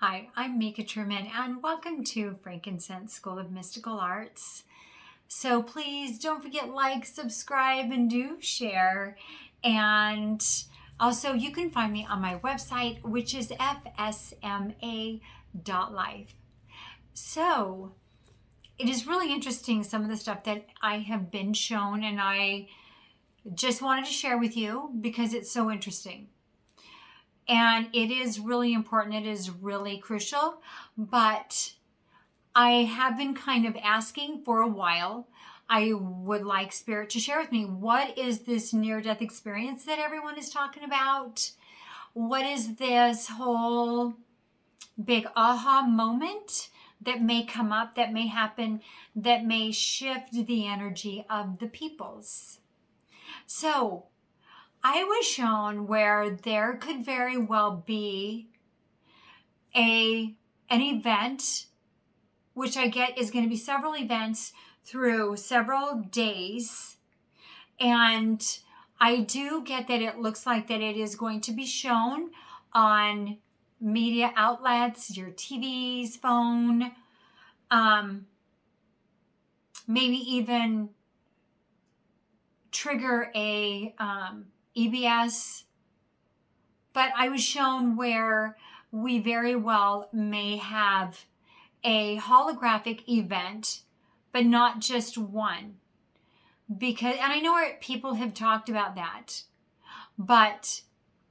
Hi, I'm Mika Truman, and welcome to Frankincense School of Mystical Arts. So please don't forget like, subscribe, and do share. And also, you can find me on my website, which is fsma.life. So it is really interesting, some of the stuff that I have been shown, and I just wanted to share with you because it's so interesting. And it is really important. It is really crucial. But I have been kind of asking for a while. I would like Spirit to share with me, what is this near-death experience that everyone is talking about? What is this whole big aha moment that may come up, that may happen, that may shift the energy of the peoples? So I was shown where there could very well be an event, which I get is going to be several events through several days. And I do get that it looks like that it is going to be shown on media outlets, your TVs, phone, maybe even trigger a EBS. But I was shown where we very well may have a holographic event, but not just one. And I know people have talked about that, but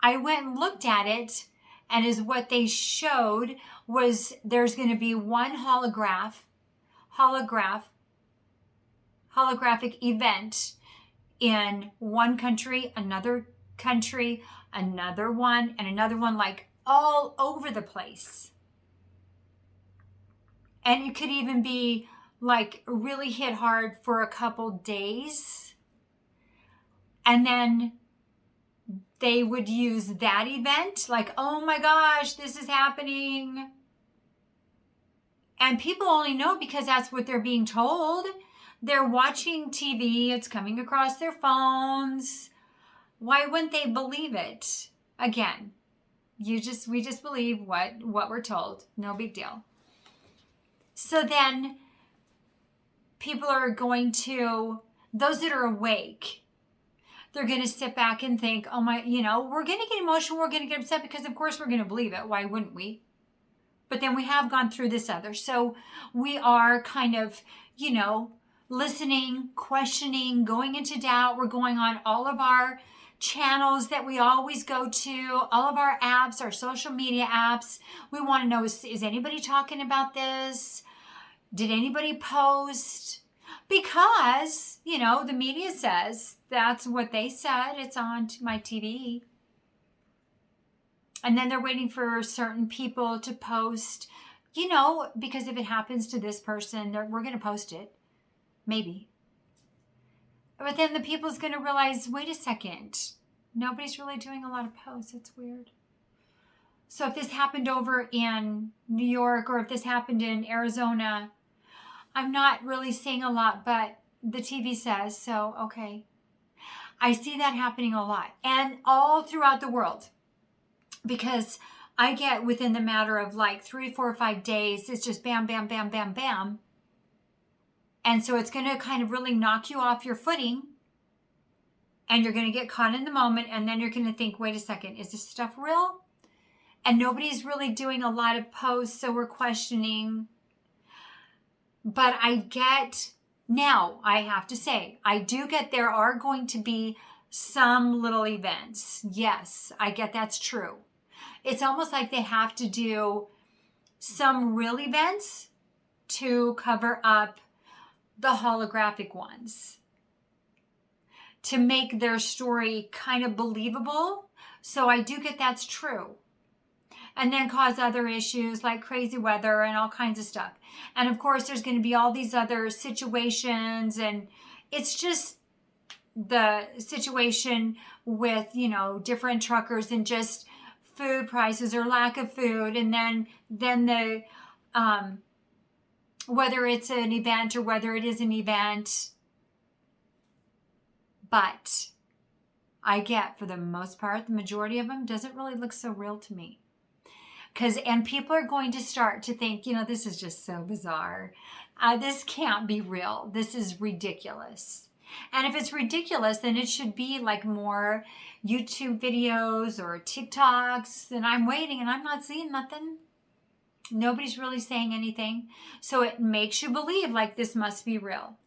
I went and looked at it, and is what they showed was there's going to be one holographic event in one country, another one, and another one, like all over the place. And it could even be like really hit hard for a couple days. And then they would use that event, like, oh my gosh, this is happening. And people only know because that's what they're being told. They're watching TV, it's coming across their phones. Why wouldn't they believe it? Again, we just believe what we're told. No big deal. So then people are going to, those that are awake, they're going to sit back and think, oh my, we're going to get emotional, we're going to get upset because of course we're going to believe it. Why wouldn't we? But then we have gone through this other. So we are kind of, listening, questioning, going into doubt. We're going on all of our channels that we always go to, all of our apps, our social media apps. We want to know, is anybody talking about this? Did anybody post? Because, the media says that's what they said. It's on my TV. And then they're waiting for certain people to post, because if it happens to this person, we're going to post it. Maybe. But then the people's going to realize, wait a second, nobody's really doing a lot of posts. It's weird. So if this happened over in New York, or if this happened in Arizona, I'm not really seeing a lot, but the TV says, so okay. I see that happening a lot, and all throughout the world, because I get within the matter of like 3, 4, 5 days, it's just bam, bam, bam, bam, bam. And so it's going to kind of really knock you off your footing, and you're going to get caught in the moment, and then you're going to think, wait a second, is this stuff real? And nobody's really doing a lot of posts, so we're questioning. But now I have to say, I do get there are going to be some little events. Yes, I get that's true. It's almost like they have to do some real events to cover up the holographic ones, to make their story kind of believable. So I do get that's true. And then cause other issues like crazy weather and all kinds of stuff. And of course, there's going to be all these other situations, and it's just the situation with, different truckers and just food prices or lack of food. And then the, whether it's an event or whether it is an event. But I get, for the most part, the majority of them doesn't really look so real to me. And people are going to start to think, this is just so bizarre. This can't be real. This is ridiculous. And if it's ridiculous, then it should be like more YouTube videos or TikToks. And I'm waiting and I'm not seeing nothing. Nobody's really saying anything. So it makes you believe like this must be real.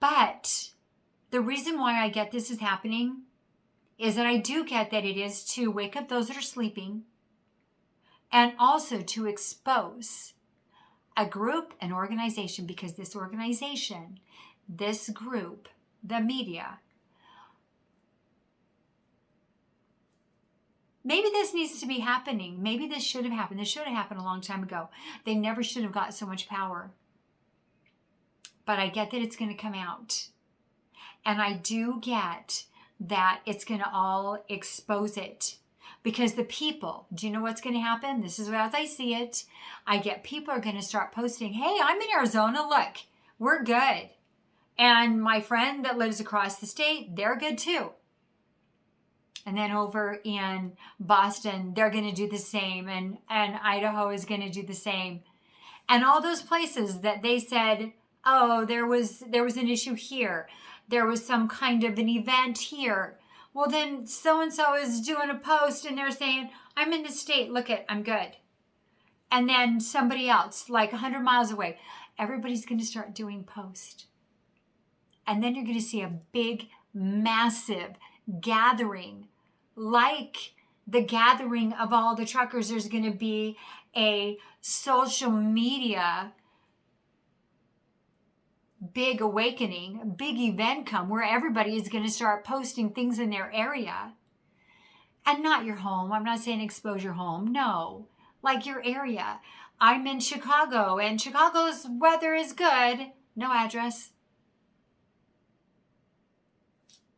But the reason why I get this is happening is that I do get that it is to wake up those that are sleeping, and also to expose a group, an organization, because this organization, this group, the media, maybe this needs to be happening. Maybe this should have happened. This should have happened a long time ago. They never should have got so much power. But I get that it's going to come out. And I do get that it's going to all expose it. Because the people, do you know what's going to happen? This is as I see it. I get people are going to start posting, hey, I'm in Arizona. Look, we're good. And my friend that lives across the state, they're good too. And then over in Boston, they're going to do the same. And Idaho is going to do the same. And all those places that they said, oh, there was an issue here. There was some kind of an event here. Well, then so-and-so is doing a post and they're saying, I'm in the state. Look I'm good. And then somebody else, like 100 miles away, everybody's going to start doing post. And then you're going to see a big, massive gathering, like the gathering of all the truckers. There's going to be a social media big awakening, a big event come where everybody is going to start posting things in their area. And not your home. I'm not saying expose your home. No, like your area. I'm in Chicago and Chicago's weather is good. No address.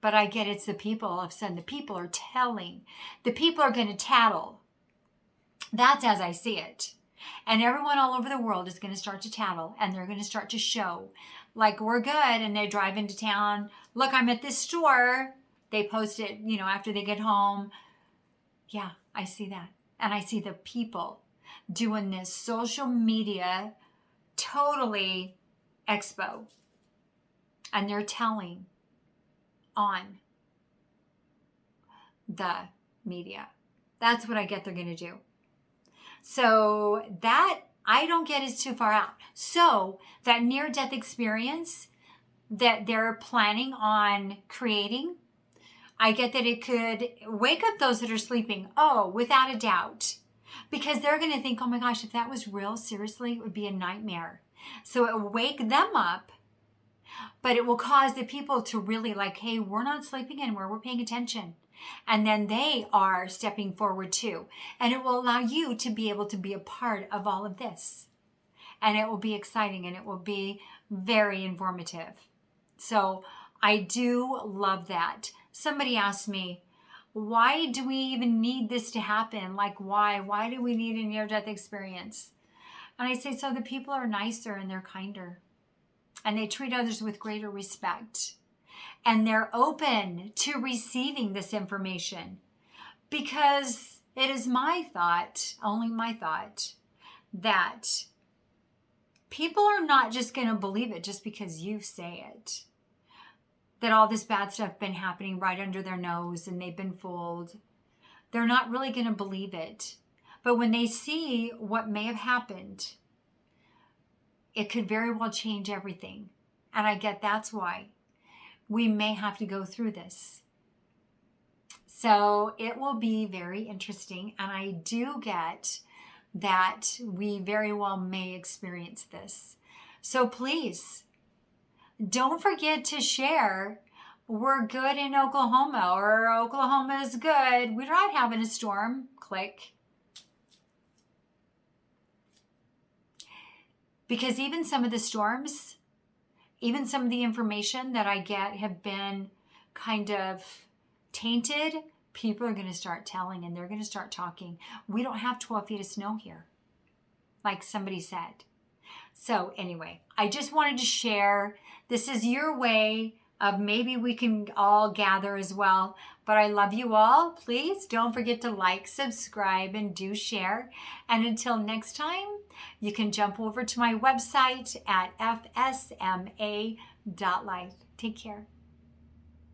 But I get it's the people. All of a sudden the people are telling. The people are going to tattle. That's as I see it. And everyone all over the world is going to start to tattle and they're going to start to show like we're good. And they drive into town. Look, I'm at this store. They post it, after they get home. Yeah, I see that. And I see the people doing this social media totally expo. And they're telling on the media. That's what I get they're going to do. So that I don't get is too far out. So that near-death experience that they're planning on creating, I get that it could wake up those that are sleeping. Oh, without a doubt. Because they're going to think, oh my gosh, if that was real, seriously, it would be a nightmare. So it will wake them up, but it will cause the people to really like, hey, we're not sleeping anymore. We're paying attention. And then they are stepping forward too. And it will allow you to be able to be a part of all of this. And it will be exciting and it will be very informative. So I do love that. Somebody asked me, why do we even need this to happen? Like, why? Why do we need a near-death experience? And I say, so the people are nicer and they're kinder. And they treat others with greater respect. And they're open to receiving this information. Because it is my thought, only my thought, that people are not just going to believe it just because you say it. That all this bad stuff been happening right under their nose and they've been fooled. They're not really going to believe it. But when they see what may have happened, it could very well change everything. And I get that's why we may have to go through this. So it will be very interesting. And I do get that we very well may experience this. So please, don't forget to share. We're good in Oklahoma, or Oklahoma is good. We're not having a storm. Click. Because even some of the storms, even some of the information that I get have been kind of tainted. People are going to start telling and they're going to start talking. We don't have 12 feet of snow here, like somebody said. So anyway, I just wanted to share. This is your way of maybe we can all gather as well. But I love you all. Please don't forget to like, subscribe, and do share. And until next time, you can jump over to my website at fsma.life. Take care.